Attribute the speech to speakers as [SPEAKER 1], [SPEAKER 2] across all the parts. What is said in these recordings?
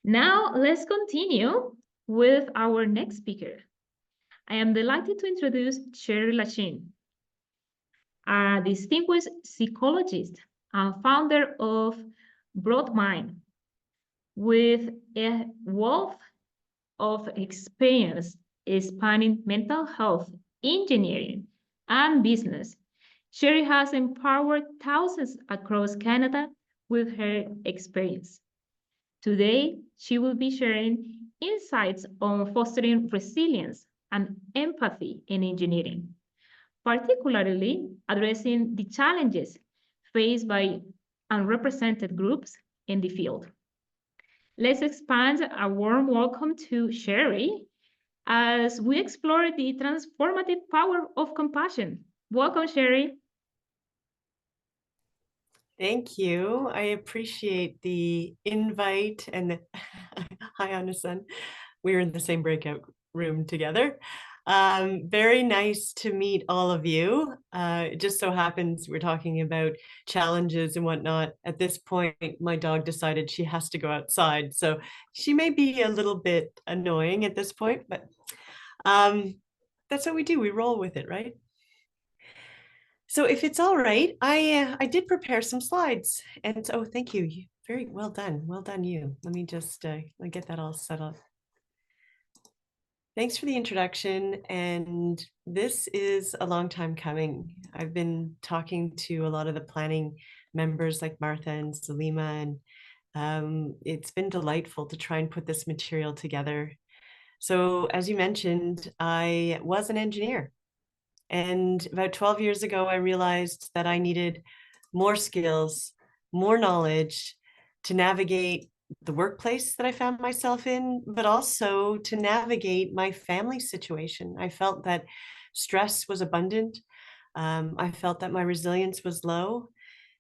[SPEAKER 1] Now, let's continue with our next speaker. I am delighted to introduce Sherry Lachine, a distinguished psychologist and founder of Broad Mind, with a wealth of experience spanning mental health, engineering, and business. Sherry has empowered thousands across Canada with her experience. Today, she will be sharing insights on fostering resilience and empathy in engineering, particularly addressing the challenges faced by unrepresented groups in the field. Let's expand a warm welcome to Sherry as we explore the transformative power of compassion. Welcome, Sherry.
[SPEAKER 2] Thank you. I appreciate the invite and hi, Anna-san. We're in the same breakout room together. Very nice to meet all of you. It just so happens we're talking about challenges and whatnot. At this point, my dog decided she has to go outside. So she may be a little bit annoying at this point, but that's what we do. We roll with it, right? So if it's all right, I did prepare some slides, and so thank you. Very well done you. Let me just get that all set up. Thanks for the introduction, and this is a long time coming. I've been talking to a lot of the planning members like Martha and Salima, and it's been delightful to try and put this material together. So as you mentioned, I was an engineer. And about 12 years ago, I realized that I needed more skills, more knowledge to navigate the workplace that I found myself in, but also to navigate my family situation. I felt that stress was abundant. I felt that my resilience was low.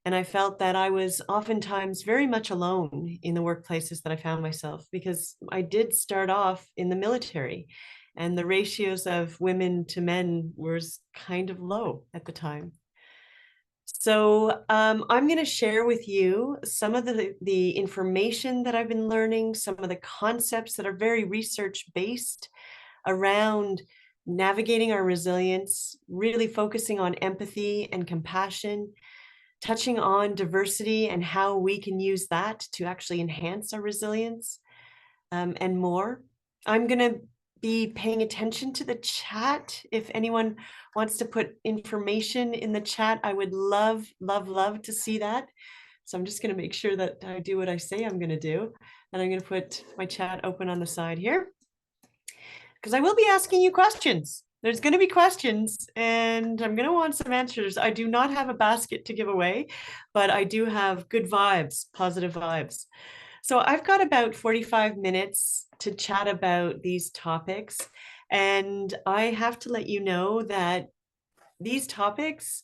[SPEAKER 2] And I felt that I was oftentimes very much alone in the workplaces that I found myself, because I did start off in the military and the ratios of women to men was kind of low at the time. So I'm going to share with you some of the information that I've been learning, some of the concepts that are very research-based around navigating our resilience, really focusing on empathy and compassion, touching on diversity and how we can use that to actually enhance our resilience, and more. I'm going to be paying attention to the chat. If anyone wants to put information in the chat, I would love to see that. So I'm just going to make sure that I do what I say I'm going to do. And I'm going to put my chat open on the side here, because I will be asking you questions. There's going to be questions and I'm going to want some answers. I do not have a basket to give away, but I do have good vibes, positive vibes. So I've got about 45 minutes to chat about these topics. And I have to let you know that these topics,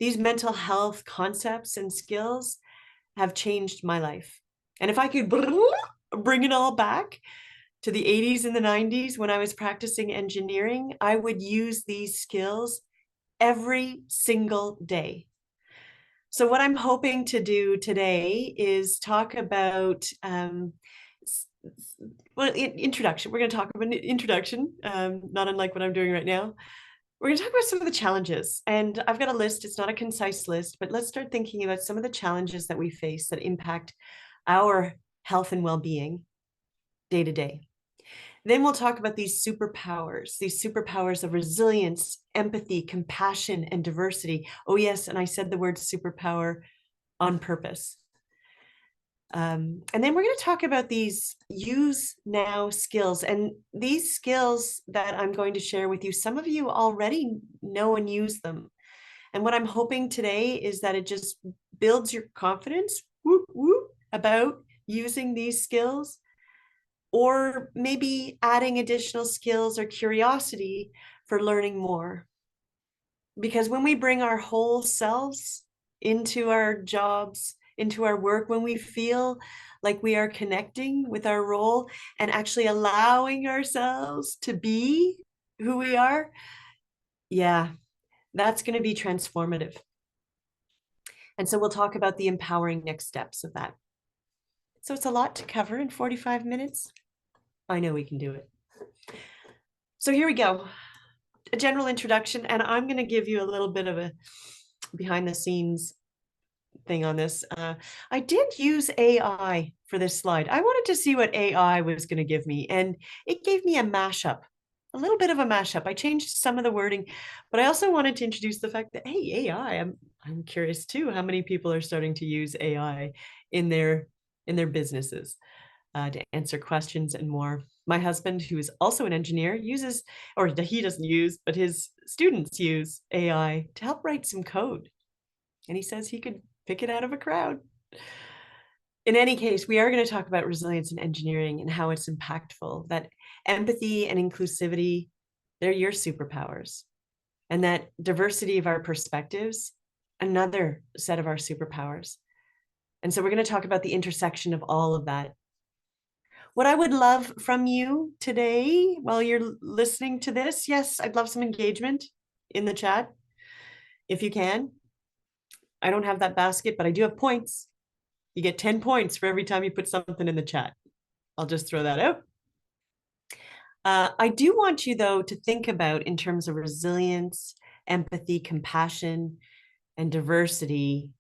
[SPEAKER 2] these mental health concepts and skills have changed my life. And if I could bring it all back to the 80s and the 90s when I was practicing engineering, I would use these skills every single day. So what I'm hoping to today is talk about, introduction. We're going to talk about an introduction, not unlike what I'm doing right now. We're going to talk about some of the challenges. And I've got a list. It's not a concise list, but let's start thinking about some of the challenges that we face that impact our health and well-being day to day. Then we'll talk about these superpowers of resilience, empathy, compassion, and diversity. Oh, yes, and I said the word superpower on purpose. And then we're going to talk about these use now skills. And these skills that I'm going to share with you, some of you already know and use them. And what I'm hoping today is that it just builds your confidence about using these skills, or maybe adding additional skills or curiosity for learning more. Because when we bring our whole selves into our jobs, into our work, when we feel like we are connecting with our role and actually allowing ourselves to be who we are, yeah, that's going to be transformative. And so we'll talk about the empowering next steps of that. So it's a lot to cover in 45 minutes. I know we can do it. So here we go. A general introduction, and I'm going to give you a little bit of a behind the scenes thing on this. I did use AI for this slide. I wanted to see what AI was going to give me, and it gave me a mashup, a little bit of a mashup. I changed some of the wording, but I also wanted to introduce the fact that, hey, AI, I'm curious too, how many people are starting to use AI in their businesses to answer questions and more. My husband, who is also an engineer, uses, or he doesn't use, but his students use AI to help write some code. And he says he could pick it out of a crowd. In any case, we are going to talk about resilience in engineering and how it's impactful, that empathy and inclusivity, they're your superpowers. And that diversity of our perspectives, another set of our superpowers. And so we're going to talk about the intersection of all of that. What I would love from you today while you're listening to this, yes, I'd love some engagement in the chat if you can. I don't have that basket, but I do have points. You get 10 points for every time you put something in the chat. I'll just throw that out. I do want you, though, to think about in terms of resilience, empathy, compassion, and diversity,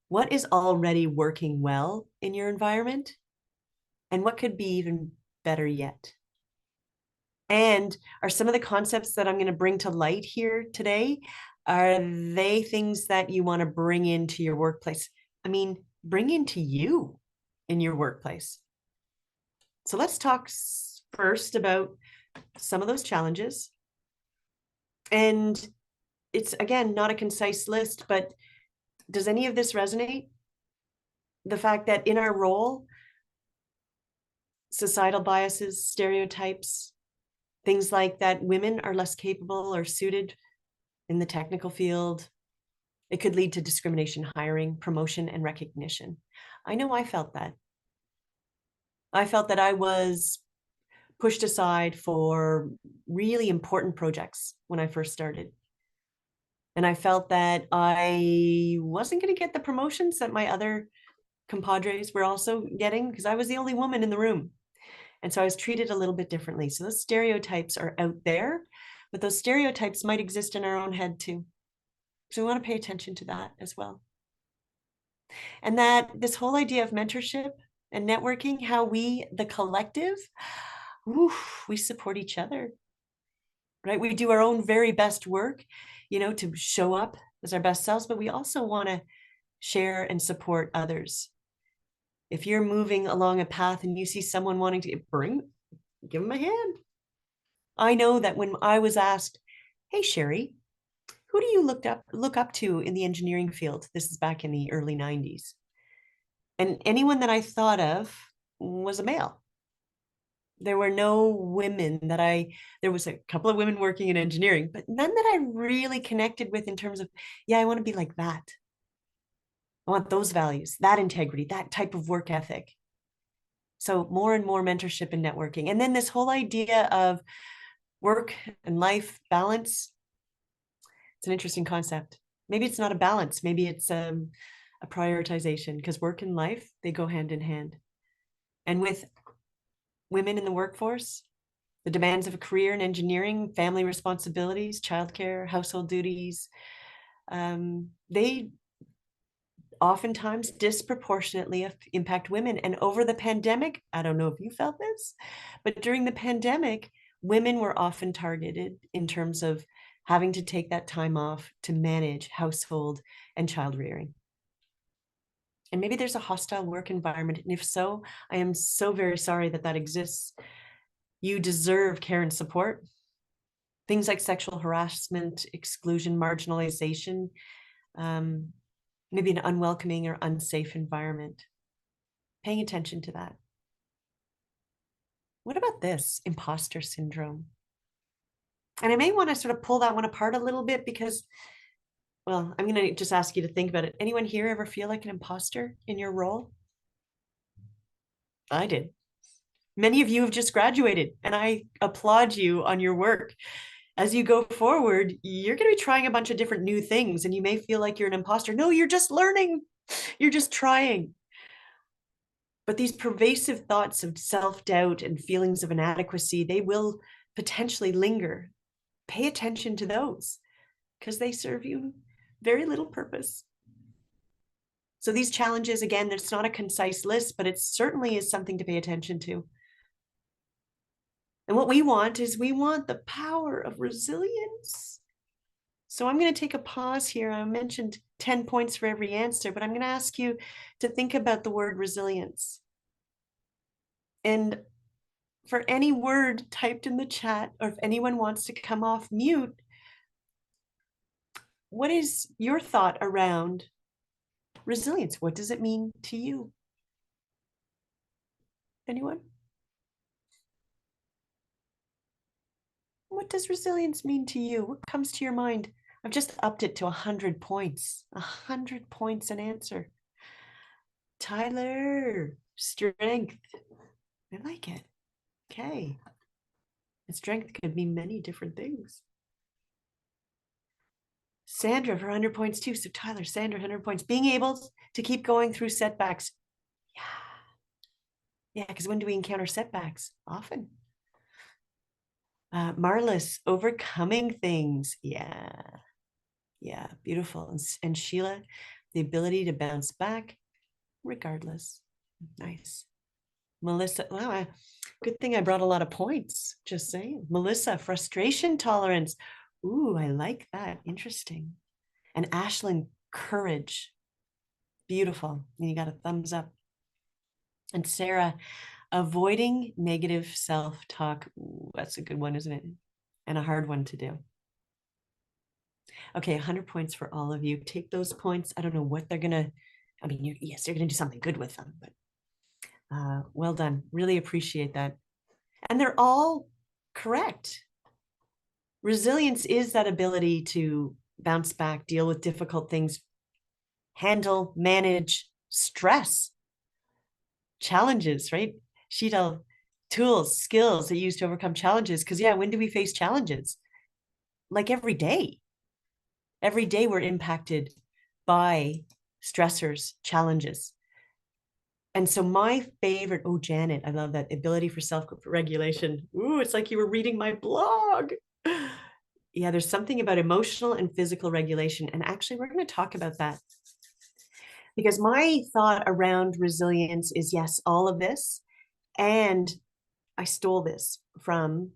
[SPEAKER 2] what is already working well in your environment and what could be even better yet? And are some of the concepts that I'm going to bring to light here today, are they things that you want to bring into your workplace? I mean, bring into you in your workplace. So let's talk first about some of those challenges. And it's, again, not a concise list, but does any of this resonate? The fact that in our role, societal biases, stereotypes, things like that women are less capable or suited in the technical field. It could lead to discrimination, hiring, promotion, and recognition. I know I felt that. I felt that I was pushed aside for really important projects when I first started. And I felt that I wasn't going to get the promotions that my other compadres were also getting because I was the only woman in the room. And so I was treated a little bit differently. So those stereotypes are out there, but those stereotypes might exist in our own head too. So we want to pay attention to that as well. And that this whole idea of mentorship and networking, how we, the collective, we support each other, right? We do our own very best work, to show up as our best selves, but we also want to share and support others. If you're moving along a path and you see someone wanting to give them a hand. I know that when I was asked, hey, Sherry, who do you look up to in the engineering field? This is back in the early 90s. And anyone that I thought of was a male. There were no women there was a couple of women working in engineering, but none that I really connected with in terms of, I want to be like that. I want those values, that integrity, that type of work ethic. So more and more mentorship and networking. And then this whole idea of work and life balance. It's an interesting concept. Maybe it's not a balance. Maybe it's a prioritization, because work and life, they go hand in hand. And with women in the workforce, the demands of a career in engineering, family responsibilities, childcare, household duties, they oftentimes disproportionately impact women. And over the pandemic, I don't know if you felt this, but during the pandemic, women were often targeted in terms of having to take that time off to manage household and child rearing. And maybe there's a hostile work environment. And if so, I am so very sorry that exists. You deserve care and support. Things like sexual harassment, exclusion, marginalization, maybe an unwelcoming or unsafe environment. Paying attention to that. What about this? Imposter syndrome. And I may want to sort of pull that one apart a little bit because, I'm going to just ask you to think about it. Anyone here ever feel like an imposter in your role? I did. Many of you have just graduated, and I applaud you on your work. As you go forward, you're going to be trying a bunch of different new things, and you may feel like you're an imposter. No, you're just learning. You're just trying. But these pervasive thoughts of self-doubt and feelings of inadequacy, they will potentially linger. Pay attention to those because they serve you very little purpose. So these challenges, again, it's not a concise list, but it certainly is something to pay attention to. And what we want is we want the power of resilience. So I'm going to take a pause here. I mentioned 10 points for every answer, but I'm going to ask you to think about the word resilience. And for any word typed in the chat, or if anyone wants to come off mute, what is your thought around resilience? What does it mean to you? Anyone? What does resilience mean to you? What comes to your mind? I've just upped it to 100 points. 100 points an answer. Tyler, strength. I like it. Okay. And strength could mean many different things. Sandra for 100 points too. So Tyler, Sandra, 100 points. Being able to keep going through setbacks. Yeah. Yeah, because when do we encounter setbacks? Often. Marlis, overcoming things. Yeah. Yeah, beautiful. And Sheila, the ability to bounce back regardless. Nice. Melissa, wow, good thing I brought a lot of points. Just saying. Melissa, frustration tolerance. Ooh, I like that. Interesting. And Ashlyn, courage. Beautiful. And you got a thumbs up. And Sarah, avoiding negative self-talk. Ooh, that's a good one, isn't it? And a hard one to do. Okay, 100 points for all of you. Take those points. I don't know what they're going to, I mean, yes, you're going to do something good with them, but well done. Really appreciate that. And they're all correct. Resilience is that ability to bounce back, deal with difficult things, handle, manage stress, challenges, right? Sheetal, tools, skills that you use to overcome challenges. Because, yeah, when do we face challenges? Like every day. Every day we're impacted by stressors, challenges. And so my favorite, oh, Janet, I love that ability for self-regulation. Ooh, it's like you were reading my blog. Yeah, there's something about emotional and physical regulation. And actually, we're going to talk about that. Because my thought around resilience is, yes, all of this. And I stole this from,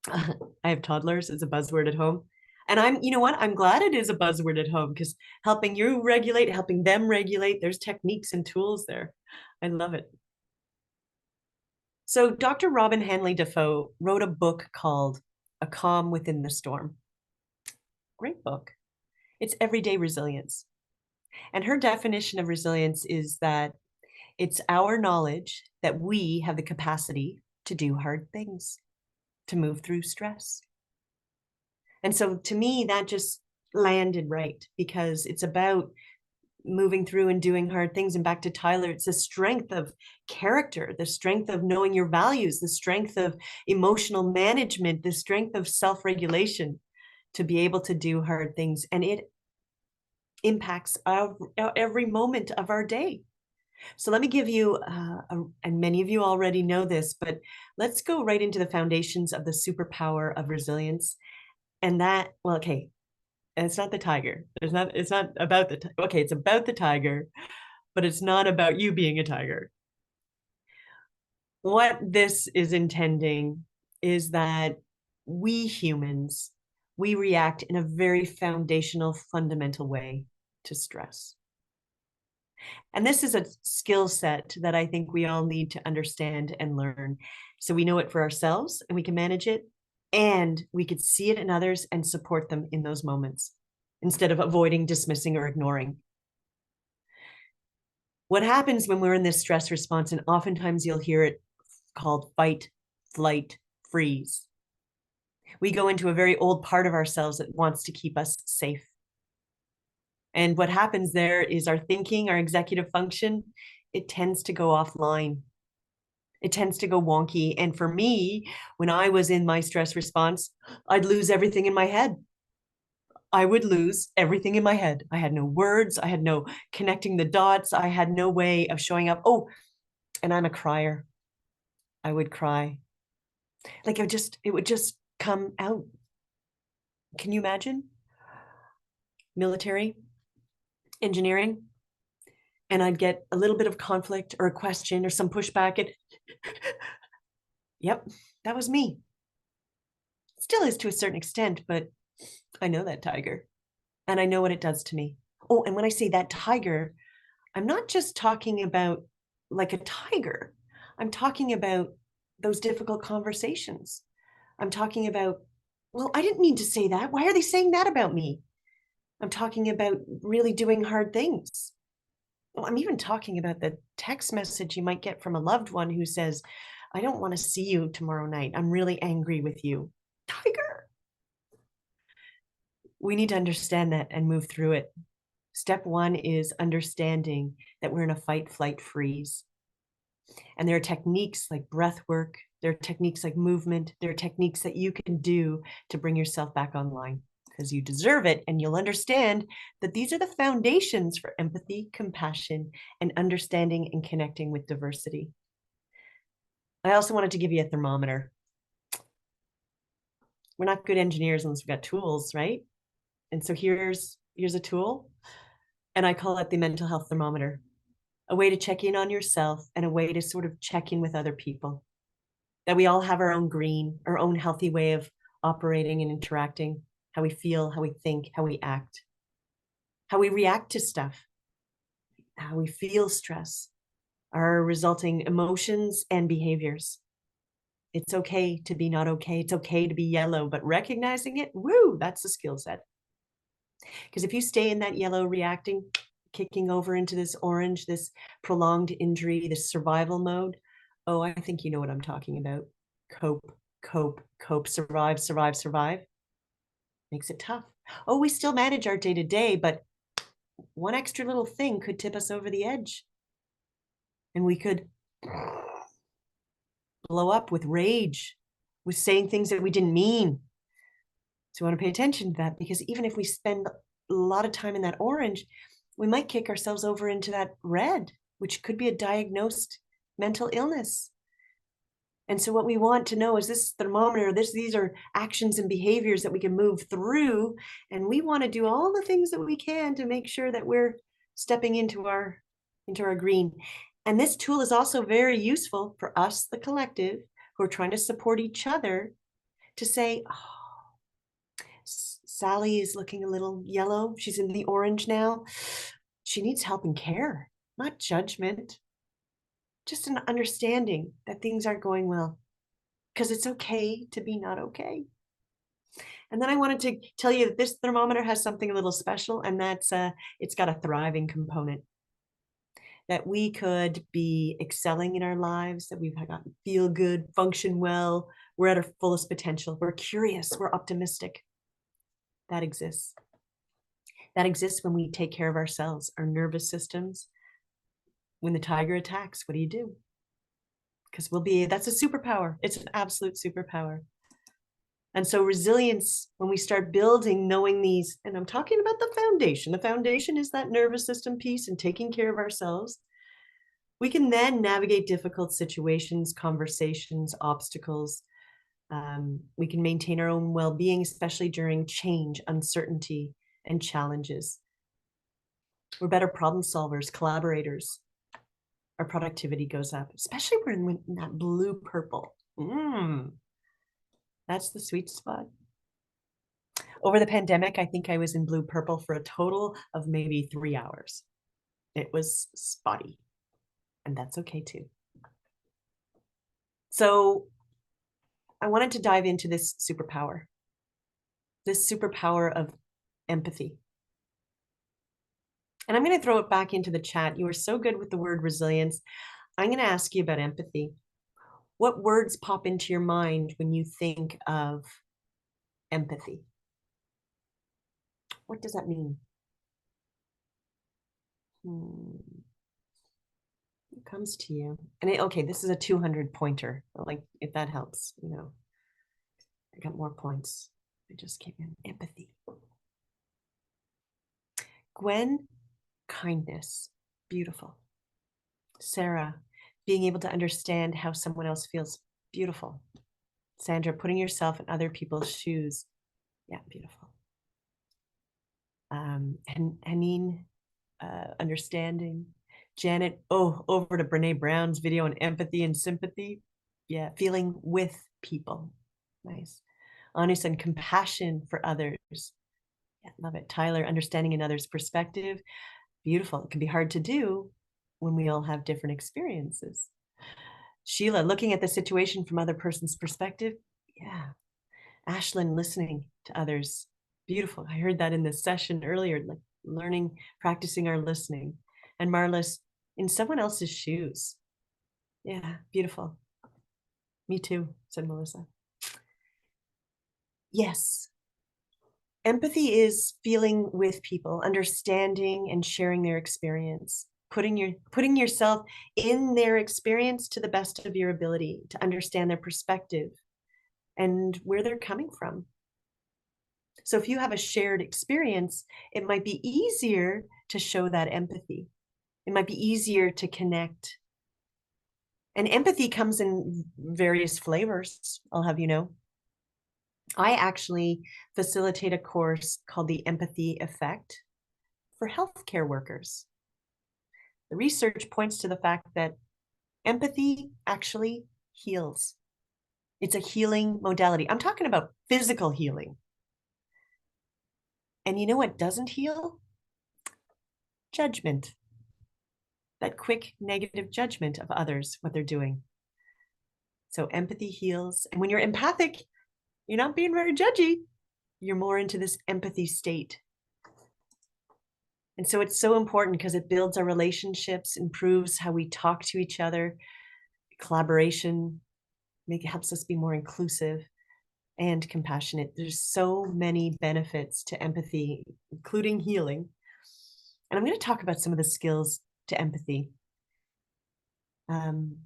[SPEAKER 2] I have toddlers, it's a buzzword at home. And you know what? I'm glad it is a buzzword at home because helping you regulate, helping them regulate, there's techniques and tools there. I love it. So Dr. Robin Hanley Defoe wrote a book called A Calm Within the Storm. Great book. It's everyday resilience. And her definition of resilience is that it's our knowledge that we have the capacity to do hard things, to move through stress. And so to me, that just landed right because it's about moving through and doing hard things. And back to Tyler, it's the strength of character, the strength of knowing your values, the strength of emotional management, the strength of self-regulation to be able to do hard things. And it impacts every moment of our day. So let me give you, and many of you already know this, but let's go right into the foundations of the superpower of resilience. And that, well, okay, and it's not the tiger. It's not about okay, it's about the tiger, but it's not about you being a tiger. What this is intending is that we humans, we react in a very foundational, fundamental way to stress. And this is a skill set that I think we all need to understand and learn. So we know it for ourselves and we can manage it, and we could see it in others and support them in those moments instead of avoiding, dismissing, or ignoring. What happens when we're in this stress response, and oftentimes you'll hear it called fight, flight, freeze. We go into a very old part of ourselves that wants to keep us safe. And what happens there is our thinking, our executive function, it tends to go offline. It tends to go wonky. And for me, when I was in my stress response, I'd lose everything in my head. I would lose everything in my head. I had no words. I had no connecting the dots. I had no way of showing up. Oh, And I'm a crier. I would cry. Like it would just come out. Can you imagine? Military, engineering, and I'd get a little bit of conflict or a question or some pushback. And yep, that was me. Still is to a certain extent, but I know that tiger and I know what it does to me. Oh, and when I say that tiger, I'm not just talking about like a tiger. I'm talking about those difficult conversations. I'm talking about, well, I didn't mean to say that. Why are they saying that about me? I'm talking about really doing hard things. Well, I'm even talking about the text message you might get from a loved one who says, I don't want to see you tomorrow night. I'm really angry with you. Tiger. We need to understand that and move through it. Step one is understanding that we're in a fight, flight, freeze. And there are techniques like breath work, there are techniques like movement, there are techniques that you can do to bring yourself back online because you deserve it. And you'll understand that these are the foundations for empathy, compassion, and understanding and connecting with diversity. I also wanted to give you a thermometer. We're not good engineers unless we've got tools, right? And so here's a tool, and I call it the mental health thermometer, a way to check in on yourself and a way to sort of check in with other people. That we all have our own green, our own healthy way of operating and interacting, how we feel, how we think, how we act, how we react to stuff, how we feel stress, our resulting emotions and behaviors. It's okay to be not okay. It's okay to be yellow, but recognizing it, woo, that's a skill set. Because if you stay in that yellow reacting, kicking over into this orange, this prolonged injury, this survival mode, oh, I think you know what I'm talking about. Cope, cope, cope, survive, survive, survive. Makes it tough. Oh, we still manage our day to day, but one extra little thing could tip us over the edge. And we could blow up with rage, with saying things that we didn't mean. So we want to pay attention to that, because even if we spend a lot of time in that orange, we might kick ourselves over into that red, which could be a diagnosed mental illness. And so what we want to know is this thermometer, these are actions and behaviors that we can move through. And we want to do all the things that we can to make sure that we're stepping into our green. And this tool is also very useful for us, the collective, who are trying to support each other, to say, oh, Sally is looking a little yellow. She's in the orange now. She needs help and care, not judgment. Just an understanding that things aren't going well, because it's okay to be not okay. And then I wanted to tell you that this thermometer has something a little special, and that's it's got a thriving component. That we could be excelling in our lives, that we've got feel good, function well, we're at our fullest potential, we're curious, we're optimistic. That exists. That exists when we take care of ourselves, our nervous systems. When the tiger attacks, what do? Because that's a superpower. It's an absolute superpower. And so resilience, when we start building, knowing these, and I'm talking about the foundation is that nervous system piece and taking care of ourselves. We can then navigate difficult situations, conversations, obstacles. We can maintain our own well-being, especially during change, uncertainty, and challenges. We're better problem solvers, collaborators. Our productivity goes up, especially when in that blue purple. That's the sweet spot. Over the pandemic, I think I was in blue purple for a total of maybe 3 hours. It was spotty, and that's okay too. So I wanted to dive into this superpower of empathy. And I'm going to throw it back into the chat. You were so good with the word resilience. I'm going to ask you about empathy. What words pop into your mind when you think of empathy? What does that mean? It comes to you. And okay, this is a 200 pointer. Like, if that helps, I got more points. I just came in. Empathy. Gwen, kindness. Beautiful. Sarah, being able to understand how someone else feels. Beautiful. Sandra, putting yourself in other people's shoes. Yeah, beautiful. And Haneen, understanding. Janet, oh, over to Brene Brown's video on empathy and sympathy. Yeah, feeling with people. Nice. Honest and compassion for others. Yeah, love it. Tyler, understanding another's perspective. Beautiful. It can be hard to do when we all have different experiences. Sheila, looking at the situation from other person's perspective. Yeah. Ashlyn, listening to others. Beautiful. I heard that in this session earlier, like learning, practicing our listening. And Marlis, in someone else's shoes. Yeah, beautiful. Me too, said Melissa. Yes. Empathy is feeling with people, understanding and sharing their experience, putting yourself in their experience to the best of your ability to understand their perspective and where they're coming from. So if you have a shared experience, it might be easier to show that empathy. It might be easier to connect. And empathy comes in various flavors, I'll have you know. I actually facilitate a course called the Empathy Effect for healthcare workers. The research points to the fact that empathy actually heals. It's a healing modality. I'm talking about physical healing. And you know what doesn't heal? Judgment. That quick negative judgment of others, what they're doing. So empathy heals. And when you're empathic, you're not being very judgy. You're more into this empathy state. And so it's so important because it builds our relationships, improves how we talk to each other, collaboration, helps us be more inclusive and compassionate. There's so many benefits to empathy, including healing. And I'm going to talk about some of the skills to empathy. And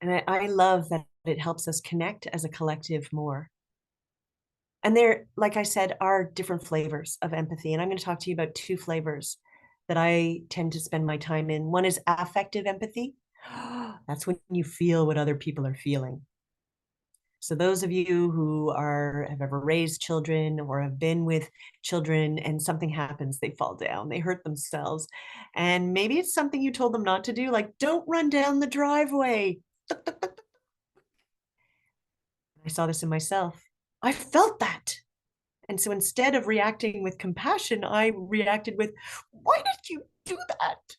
[SPEAKER 2] I love that it helps us connect as a collective more. And there, like I said, are different flavors of empathy. And I'm going to talk to you about two flavors that I tend to spend my time in. One is affective empathy. That's when you feel what other people are feeling. So those of you who have ever raised children or have been with children and something happens, they fall down, they hurt themselves. And maybe it's something you told them not to do, like don't run down the driveway. I saw this in myself. I felt that. And so instead of reacting with compassion, I reacted with, why did you do that?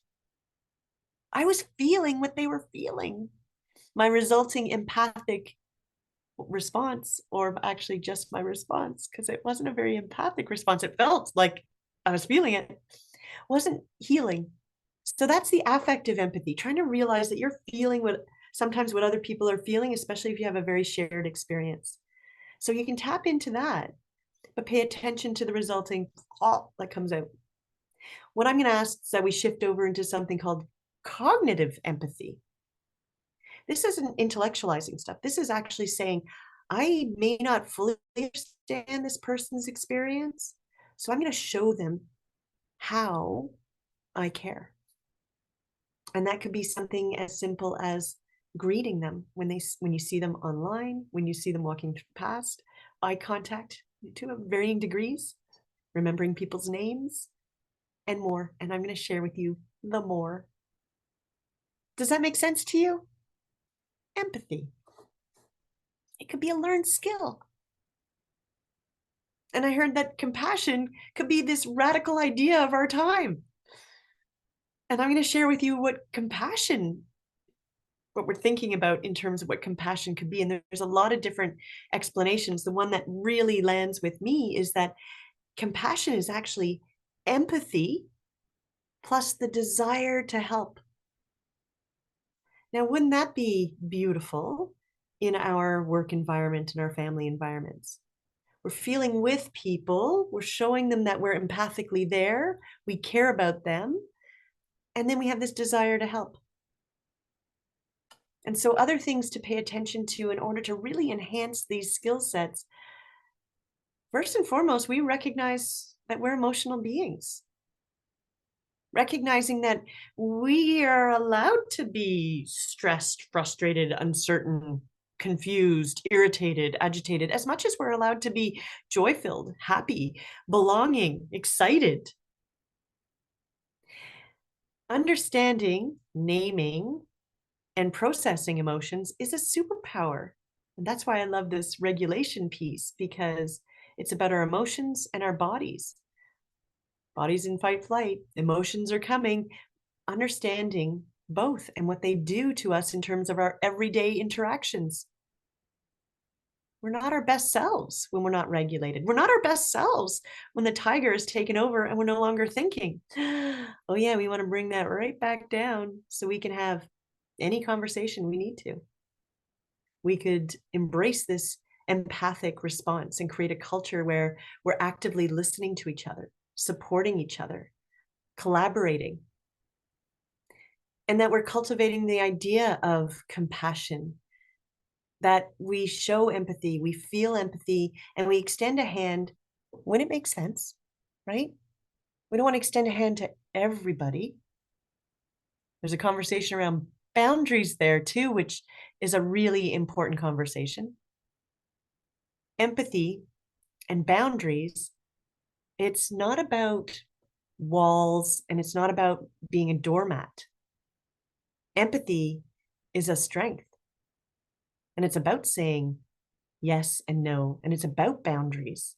[SPEAKER 2] I was feeling what they were feeling. My resulting empathic response, or actually just my response, because it wasn't a very empathic response. It felt like I was feeling it, wasn't healing. So that's the affective empathy, trying to realize that you're feeling sometimes what other people are feeling, especially if you have a very shared experience. So you can tap into that, but pay attention to the resulting that comes out. What I'm going to ask is that we shift over into something called cognitive empathy. This isn't intellectualizing stuff. This is actually saying, I may not fully understand this person's experience, so I'm going to show them how I care. And that could be something as simple as greeting them when you see them online, when you see them walking past, eye contact to varying degrees, remembering people's names, and more. And I'm going to share with you the more. Does that make sense to you? Empathy. It could be a learned skill. And I heard that compassion could be this radical idea of our time. And I'm going to share with you what we're thinking about in terms of what compassion could be. And there's a lot of different explanations. The one that really lands with me is that compassion is actually empathy plus the desire to help. Now, wouldn't that be beautiful in our work environment and our family environments? We're feeling with people, we're showing them that we're empathically there, we care about them, and then we have this desire to help. And so other things to pay attention to in order to really enhance these skill sets. First and foremost, we recognize that we're emotional beings. recognizing that we are allowed to be stressed, frustrated, uncertain, confused, irritated, agitated, as much as we're allowed to be joy-filled, happy, belonging, excited. Understanding, naming, and processing emotions is a superpower. And that's why I love this regulation piece, because it's about our emotions and our bodies. Bodies in fight flight, emotions are coming, understanding both and what they do to us in terms of our everyday interactions. We're not our best selves when we're not regulated. We're not our best selves when the tiger is taken over and we're no longer thinking. Oh, yeah, we want to bring that right back down so we can have any conversation we need to. We could embrace this empathic response and create a culture where we're actively listening to each other, supporting each other, collaborating, and that we're cultivating the idea of compassion, that we show empathy, we feel empathy, and we extend a hand when it makes sense, right? We don't want to extend a hand to everybody. There's a conversation around boundaries there too, which is a really important conversation. Empathy and boundaries, it's not about walls and it's not about being a doormat. Empathy is a strength, and it's about saying yes and no, and it's about boundaries.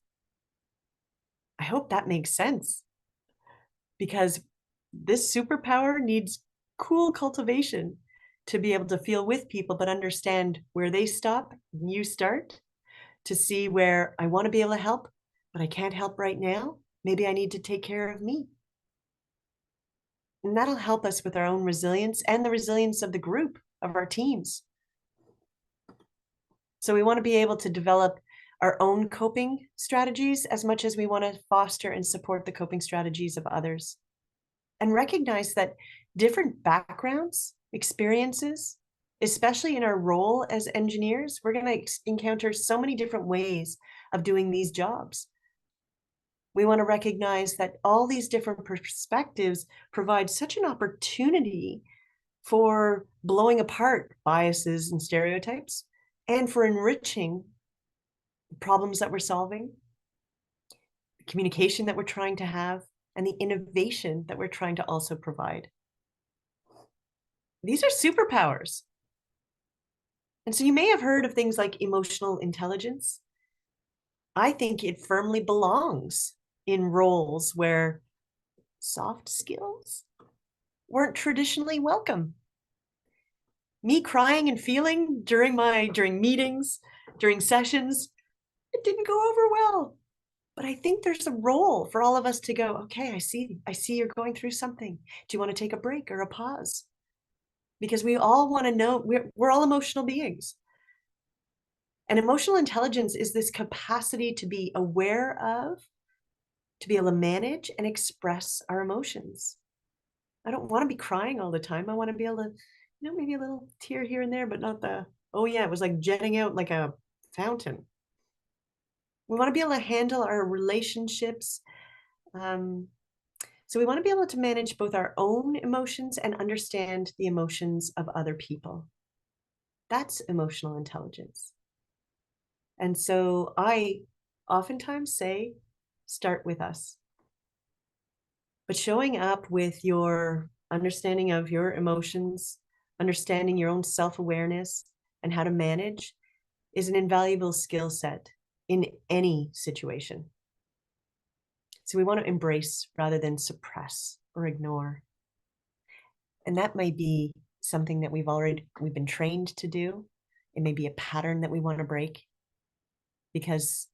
[SPEAKER 2] I hope that makes sense, because this superpower needs cool cultivation to be able to feel with people, but understand where they stop and you start, to see where I want to be able to help, but I can't help right now. Maybe I need to take care of me. And that'll help us with our own resilience and the resilience of the group, of our teams. So we want to be able to develop our own coping strategies as much as we want to foster and support the coping strategies of others. And recognize that different backgrounds, experiences, especially in our role as engineers, we're going to encounter so many different ways of doing these jobs. We want to recognize that all these different perspectives provide such an opportunity for blowing apart biases and stereotypes, and for enriching the problems that we're solving, the communication that we're trying to have, and the innovation that we're trying to also provide. These are superpowers. And so you may have heard of things like emotional intelligence. I think it firmly belongs in roles where soft skills weren't traditionally welcome. Me crying and feeling during meetings, during sessions, it didn't go over well. But I think there's a role for all of us to go, okay, I see you're going through something. Do you want to take a break or a pause? Because we all want to know, we're all emotional beings. And emotional intelligence is this capacity to be aware of, to be able to manage and express our emotions. I don't want to be crying all the time. I want to be able to, maybe a little tear here and there, but not oh yeah, it was like jetting out like a fountain. We want to be able to handle our relationships. So we want to be able to manage both our own emotions and understand the emotions of other people. That's emotional intelligence. And so I oftentimes say, start with us. But showing up with your understanding of your emotions, understanding your own self-awareness and how to manage is an invaluable skill set in any situation. So we want to embrace rather than suppress or ignore. And that might be something that we've been trained to do. It may be a pattern that we want to break, because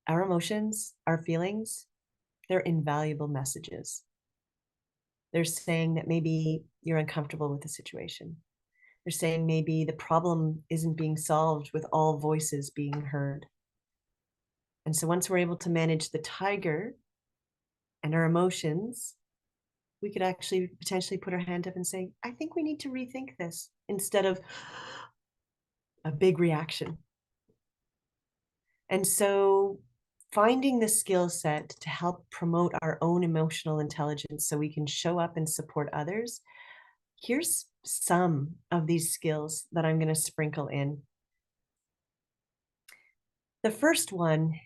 [SPEAKER 2] our emotions, our feelings, they're invaluable messages. They're saying that maybe you're uncomfortable with the situation. They're saying maybe the problem isn't being solved with all voices being heard. And so once we're able to manage the tiger and our emotions, we could actually potentially put our hand up and say, I think we need to rethink this, instead of a big reaction. And so finding the skill set to help promote our own emotional intelligence so we can show up and support others. Here's some of these skills that I'm going to sprinkle in. The first one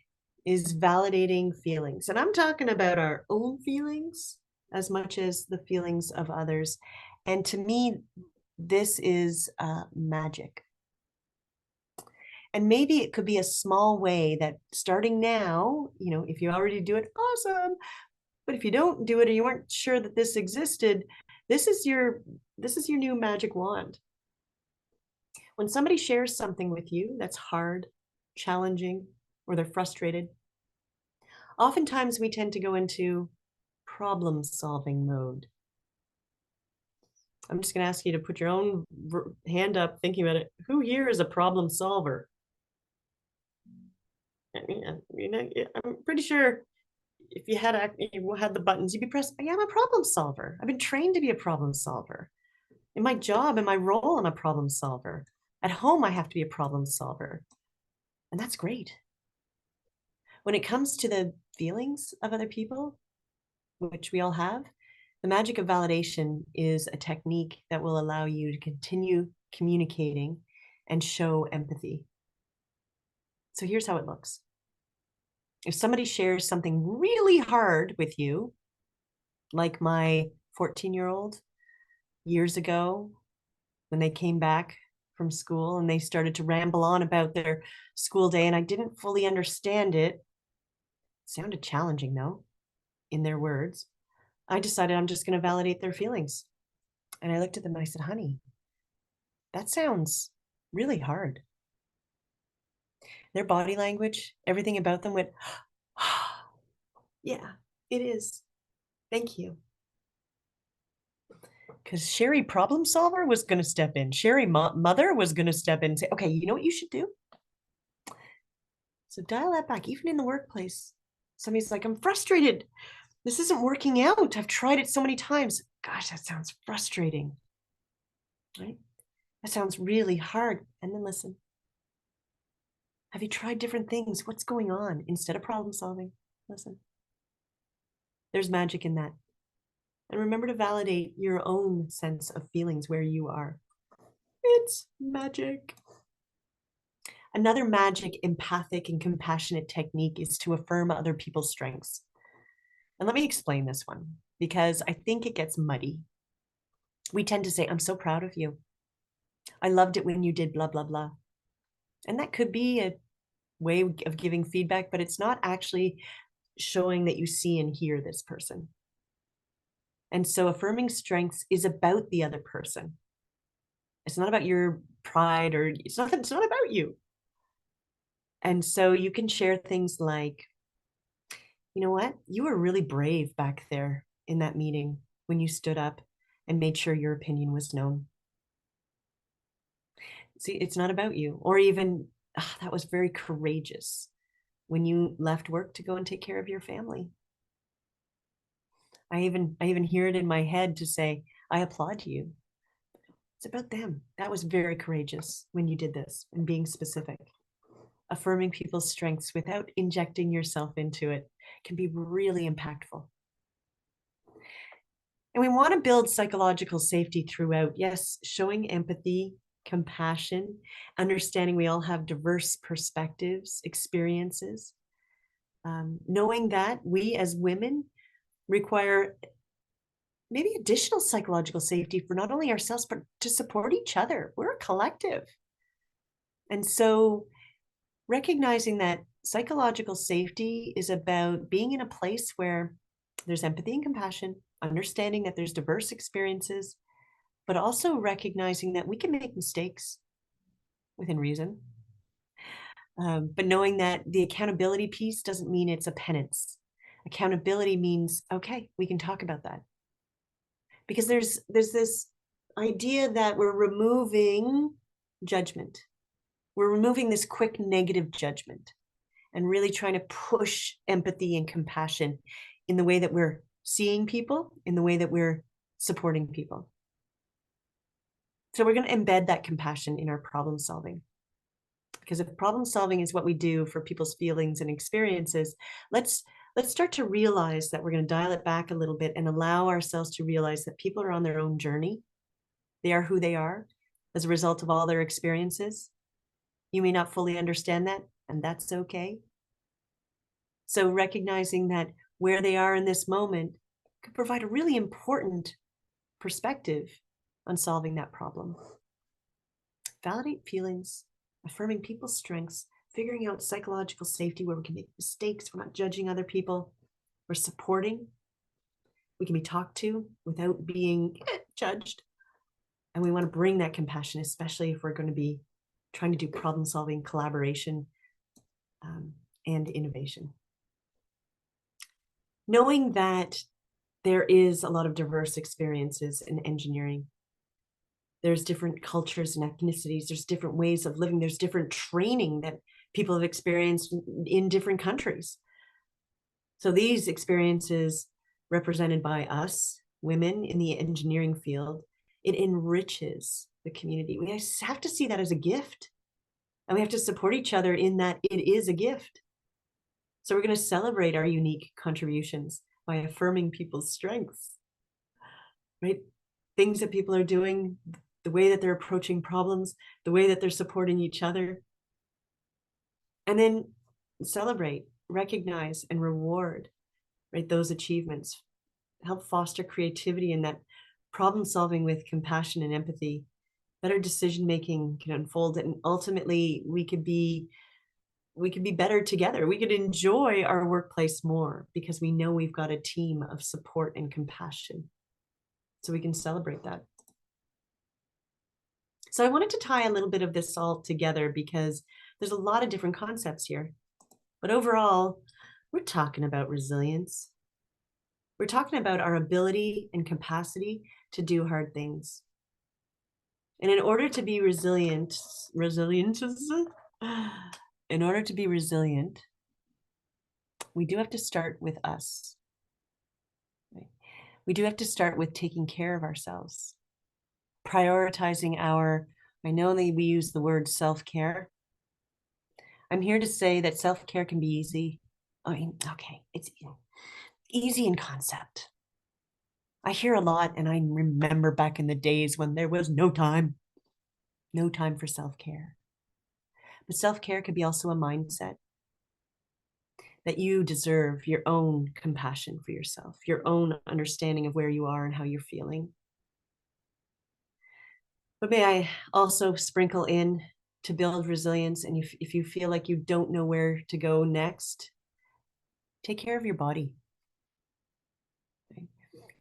[SPEAKER 2] is validating feelings. And I'm talking about our own feelings as much as the feelings of others. And to me, this is magic. And maybe it could be a small way that starting now, if you already do it, awesome. But if you don't do it or you weren't sure that this existed, this is your new magic wand. When somebody shares something with you that's hard, challenging, or they're frustrated, oftentimes we tend to go into problem solving mode. I'm just going to ask you to put your own hand up thinking about it. Who here is a problem solver? I'm pretty sure if you had the buttons, you'd be pressed. Yeah, I'm a problem solver. I've been trained to be a problem solver. In my job, in my role, I'm a problem solver. At home, I have to be a problem solver. And that's great. When it comes to the feelings of other people, which we all have, the magic of validation is a technique that will allow you to continue communicating and show empathy. So here's how it looks. If somebody shares something really hard with you, like my 14-year-old years ago, when they came back from school and they started to ramble on about their school day, and I didn't fully understand it. It sounded challenging, though, in their words. I decided I'm just going to validate their feelings. And I looked at them and I said, honey, that sounds really hard. Their body language, everything about them went, yeah, it is. Thank you. Because Sherry problem solver was going to step in. Sherry mother was going to step in and say, okay, you know what you should do? So dial that back, even in the workplace. Somebody's like, I'm frustrated. This isn't working out. I've tried it so many times. Gosh, that sounds frustrating, right? That sounds really hard. And then listen. Have you tried different things? What's going on? Instead of problem solving, listen. There's magic in that. And remember to validate your own sense of feelings where you are. It's magic. Another magic, empathic, and compassionate technique is to affirm other people's strengths. And let me explain this one, because I think it gets muddy. We tend to say, I'm so proud of you. I loved it when you did blah, blah, blah. And that could be a way of giving feedback, but it's not actually showing that you see and hear this person. And so affirming strengths is about the other person. It's not about your pride, or it's not about you. And so you can share things like, you know what? You were really brave back there in that meeting when you stood up and made sure your opinion was known. See, it's not about you. Or even, that was very courageous when you left work to go and take care of your family. I even hear it in my head to say, I applaud you. It's about them. That was very courageous when you did this, and being specific. Affirming people's strengths without injecting yourself into it can be really impactful. And we want to build psychological safety throughout. Yes, showing empathy, compassion, understanding we all have diverse perspectives, experiences, knowing that we as women require maybe additional psychological safety for not only ourselves, but to support each other. We're a collective. And so recognizing that psychological safety is about being in a place where there's empathy and compassion, understanding that there's diverse experiences, but also recognizing that we can make mistakes within reason. But knowing that the accountability piece doesn't mean it's a penance. Accountability means, okay, we can talk about that. Because there's this idea that we're removing judgment. We're removing this quick negative judgment and really trying to push empathy and compassion in the way that we're seeing people, in the way that we're supporting people. So we're going to embed that compassion in our problem solving, Because if problem solving is what we do for people's feelings and experiences, let's start to realize that we're going to dial it back a little bit and allow ourselves to realize that people are on their own journey. They are who they are as a result of all their experiences. You may not fully understand that, and that's okay. So recognizing that where they are in this moment could provide a really important perspective on solving that problem. Validate feelings, affirming people's strengths, figuring out psychological safety where we can make mistakes. We're not judging other people. We're supporting. We can be talked to without being judged. And we want to bring that compassion, especially if we're going to be trying to do problem solving, collaboration, and innovation. Knowing that there is a lot of diverse experiences in engineering. There's different cultures and ethnicities. There's different ways of living. There's different training that people have experienced in different countries. So these experiences represented by us, women in the engineering field, it enriches the community. We have to see that as a gift. And we have to support each other in that it is a gift. So we're going to celebrate our unique contributions by affirming people's strengths, right? Things that people are doing, the way that they're approaching problems, the way that they're supporting each other. And then celebrate, recognize, and reward, right, those achievements. Help foster creativity and that problem solving with compassion and empathy. Better decision making can unfold, and ultimately we could be better together. We could enjoy our workplace more because we know we've got a team of support and compassion. So we can celebrate that. So I wanted to tie a little bit of this all together because there's a lot of different concepts here. But overall, we're talking about resilience. We're talking about our ability and capacity to do hard things. And in order to be resilient, in order to be resilient, we do have to start with us. Right? We do have to start with taking care of ourselves, prioritizing I know that we use the word self-care. I'm here to say that self-care can be easy. I mean, okay, it's easy in concept. I hear a lot, and I remember back in the days when there was no time for self-care. But self-care could be also a mindset that you deserve your own compassion for yourself, your own understanding of where you are and how you're feeling. But may I also sprinkle in to build resilience, and if you feel like you don't know where to go next, take care of your body. Okay?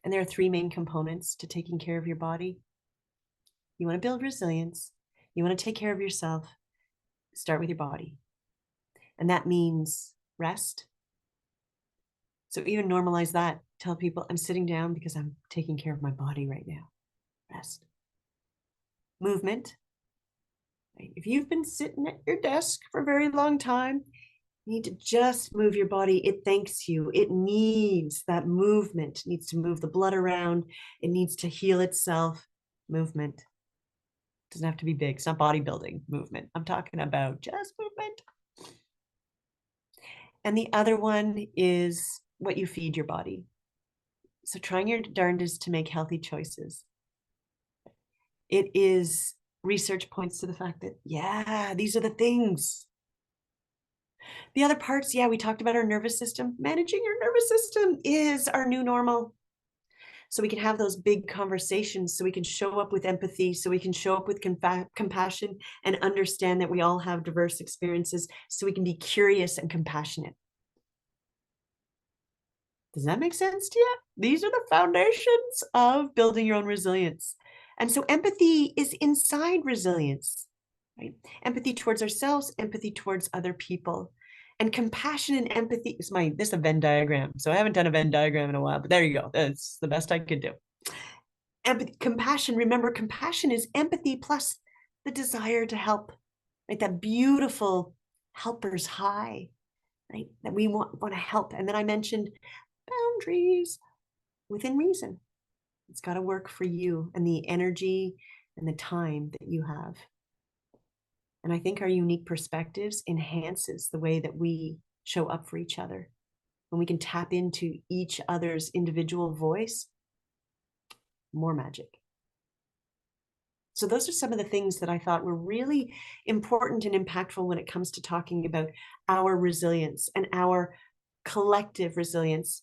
[SPEAKER 2] And there are 3 main components to taking care of your body. You want to build resilience, you want to take care of yourself, start with your body. And that means rest. So even normalize that. Tell people, I'm sitting down because I'm taking care of my body right now. Rest. Movement. If you've been sitting at your desk for a very long time, you need to just move your body. It thanks you. It needs that movement. It needs to move the blood around. It needs to heal itself. Movement. It doesn't have to be big. It's not bodybuilding movement. I'm talking about just movement. And the other one is what you feed your body. So trying your darndest to make healthy choices. It is, research points to the fact that, yeah, these are the things. The other parts, yeah, we talked about our nervous system. Managing your nervous system is our new normal. So we can have those big conversations, so we can show up with empathy, so we can show up with compassion and understand that we all have diverse experiences, so we can be curious and compassionate. Does that make sense to you? These are the foundations of building your own resilience. And so empathy is inside resilience, right? Empathy towards ourselves, empathy towards other people. And compassion and empathy is this is a Venn diagram. So I haven't done a Venn diagram in a while, but there you go. That's the best I could do. Empathy, compassion, remember, compassion is empathy plus the desire to help, right? That beautiful helper's high, right? That we want to help. And then I mentioned boundaries within reason. It's got to work for you and the energy and the time that you have. And I think our unique perspectives enhances the way that we show up for each other. When we can tap into each other's individual voice, more magic. So those are some of the things that I thought were really important and impactful when it comes to talking about our resilience and our collective resilience.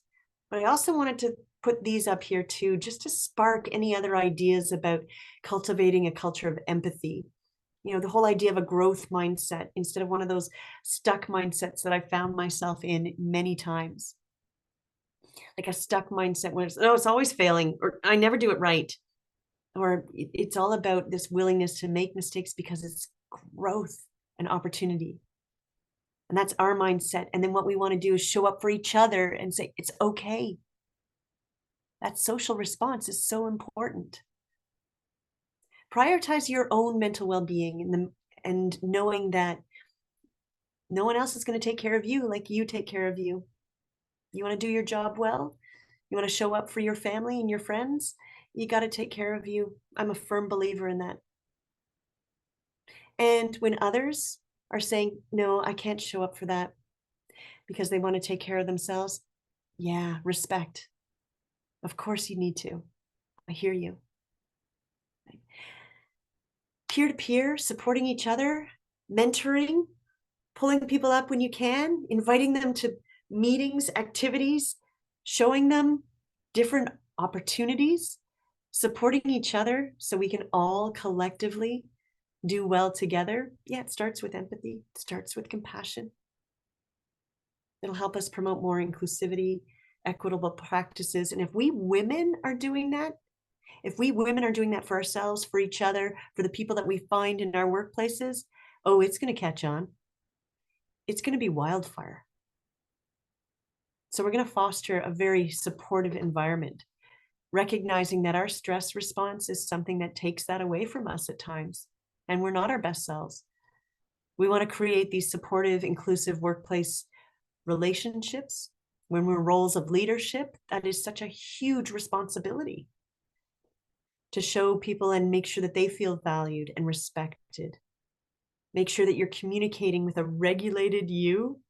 [SPEAKER 2] But I also wanted to put these up here too, just to spark any other ideas about cultivating a culture of empathy. You know, the whole idea of a growth mindset instead of one of those stuck mindsets that I found myself in many times. Like a stuck mindset where it's, oh, it's always failing, or I never do it right. Or it's all about this willingness to make mistakes because it's growth and opportunity. And that's our mindset. And then what we want to do is show up for each other and say, it's okay. That social response is so important. Prioritize your own mental well-being and knowing that no one else is going to take care of you like you take care of you. You want to do your job well? You want to show up for your family and your friends? You got to take care of you. I'm a firm believer in that. And when others are saying, no, I can't show up for that because they want to take care of themselves, yeah, respect. Of course you need to. I hear you. Peer to peer, supporting each other, mentoring, pulling people up when you can, inviting them to meetings, activities, showing them different opportunities, supporting each other so we can all collectively do well together. Yeah, it starts with empathy, it starts with compassion. It'll help us promote more inclusivity, equitable practices. And if we women are doing that, if we women are doing that for ourselves, for each other, for the people that we find in our workplaces, oh, it's going to catch on. It's going to be wildfire. So we're going to foster a very supportive environment, recognizing that our stress response is something that takes that away from us at times, and we're not our best selves. We want to create these supportive, inclusive workplace relationships. When we're roles of leadership, that is such a huge responsibility to show people and make sure that they feel valued and respected. Make sure that you're communicating with a regulated you,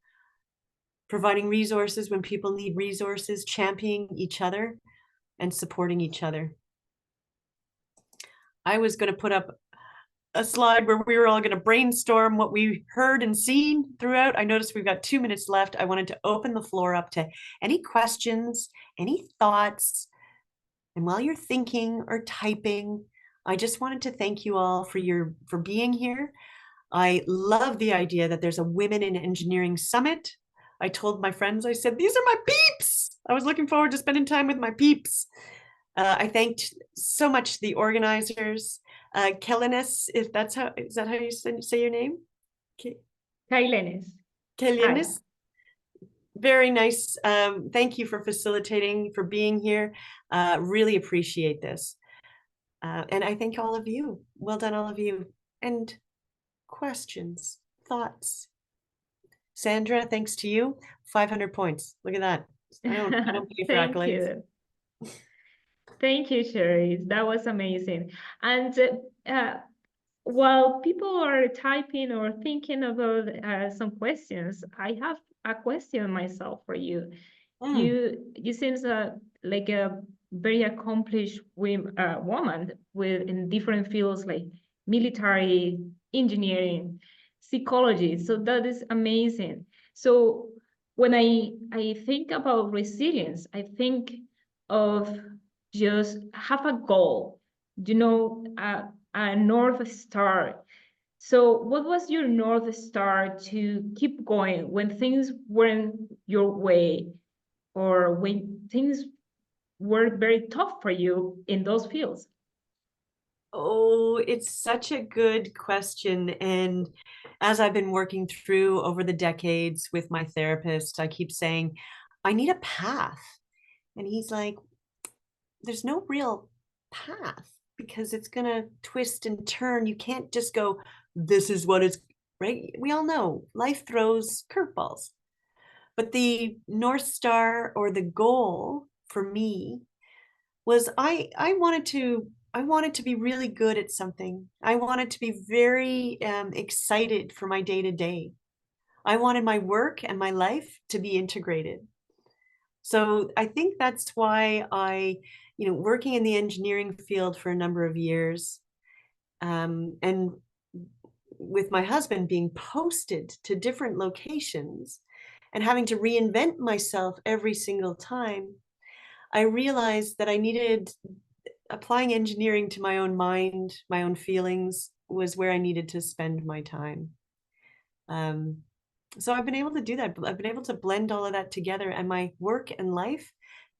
[SPEAKER 2] providing resources when people need resources, championing each other and supporting each other. I was going to put up a slide where we were all going to brainstorm what we heard and seen throughout. I noticed we've got 2 minutes left. I wanted to open the floor up to any questions, any thoughts. And while you're thinking or typing, I just wanted to thank you all for being here. I love the idea that there's a Women in Engineering Summit. I told my friends, I said, these are my peeps. I was looking forward to spending time with my peeps. I thanked so much the organizers. Kelenis, if that's how, is that how you say your name?
[SPEAKER 1] Kailenis.
[SPEAKER 2] Kelenis. Very nice. Thank you for facilitating, for being here. Really appreciate this. And I thank all of you. Well done, all of you. And questions, thoughts. Sandra, thanks to you, 500 points. Look at that. I don't pay for accolades.
[SPEAKER 1] Thank you, Sherry. That was amazing. And while people are typing or thinking about some questions, I have a question myself for you. You seems like a very accomplished woman in different fields like military, engineering, psychology. So that is amazing. So when I think about resilience, I think of just have a goal, a North Star. So what was your North Star to keep going when things weren't your way or when things were very tough for you in those fields?
[SPEAKER 2] Oh, it's such a good question. And as I've been working through over the decades with my therapist, I keep saying, I need a path. And he's like, there's no real path because it's going to twist and turn. You can't just go, this is what it's, right? We all know life throws curveballs. But the North Star or the goal for me was I I wanted to be really good at something. I wanted to be very excited for my day to day. I wanted my work and my life to be integrated. So I think that's why working in the engineering field for a number of years, and with my husband being posted to different locations and having to reinvent myself every single time, I realized that I needed applying engineering to my own mind, my own feelings was where I needed to spend my time. Um, so I've been able to do that. I've been able to blend all of that together, and my work and life,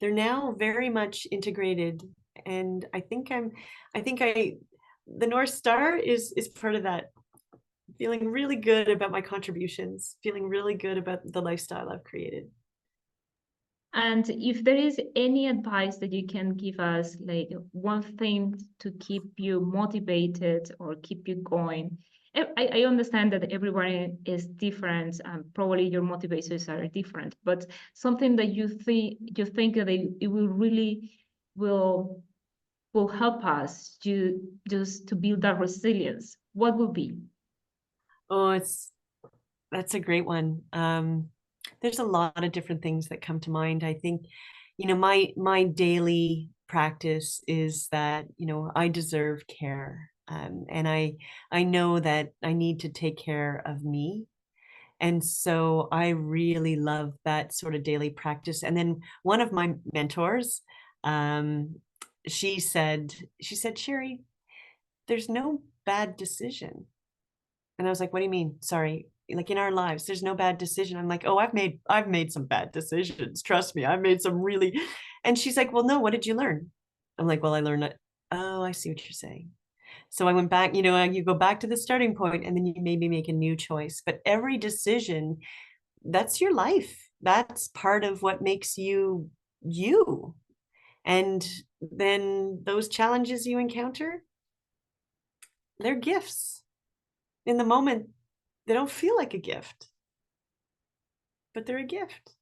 [SPEAKER 2] they're now very much integrated. And the North Star is part of that. Feeling really good about my contributions, feeling really good about the lifestyle I've created.
[SPEAKER 1] And if there is any advice that you can give us, like one thing to keep you motivated or keep you going. I understand that everyone is different and probably your motivations are different, but something that you think that it will really will help us to just to build that resilience, what will be?
[SPEAKER 2] Oh, that's a great one. There's a lot of different things that come to mind. I think, my daily practice is that, I deserve care. And I know that I need to take care of me. And so I really love that sort of daily practice. And then one of my mentors, um, she said, Sherry, there's no bad decision. And I was like, what do you mean? Sorry. Like in our lives, there's no bad decision. I'm like, oh, I've made some bad decisions. Trust me, I've made some really. And she's like, well, no, what did you learn? I'm like, well, I learned that. Oh, I see what you're saying. So I went back, you go back to the starting point and then you maybe make a new choice. But every decision, that's your life. That's part of what makes you you. And then those challenges you encounter, they're gifts. In the moment, they don't feel like a gift, but they're a gift.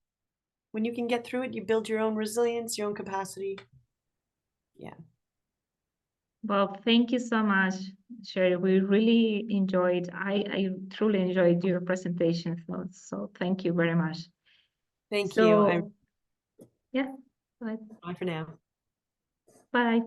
[SPEAKER 2] When you can get through it, you build your own resilience, your own capacity. Yeah.
[SPEAKER 1] Well, thank you so much, Sherry. We really enjoyed, I truly enjoyed your presentation. So thank you very much.
[SPEAKER 2] Thank you.
[SPEAKER 1] So, yeah,
[SPEAKER 2] Bye for now.
[SPEAKER 1] bye.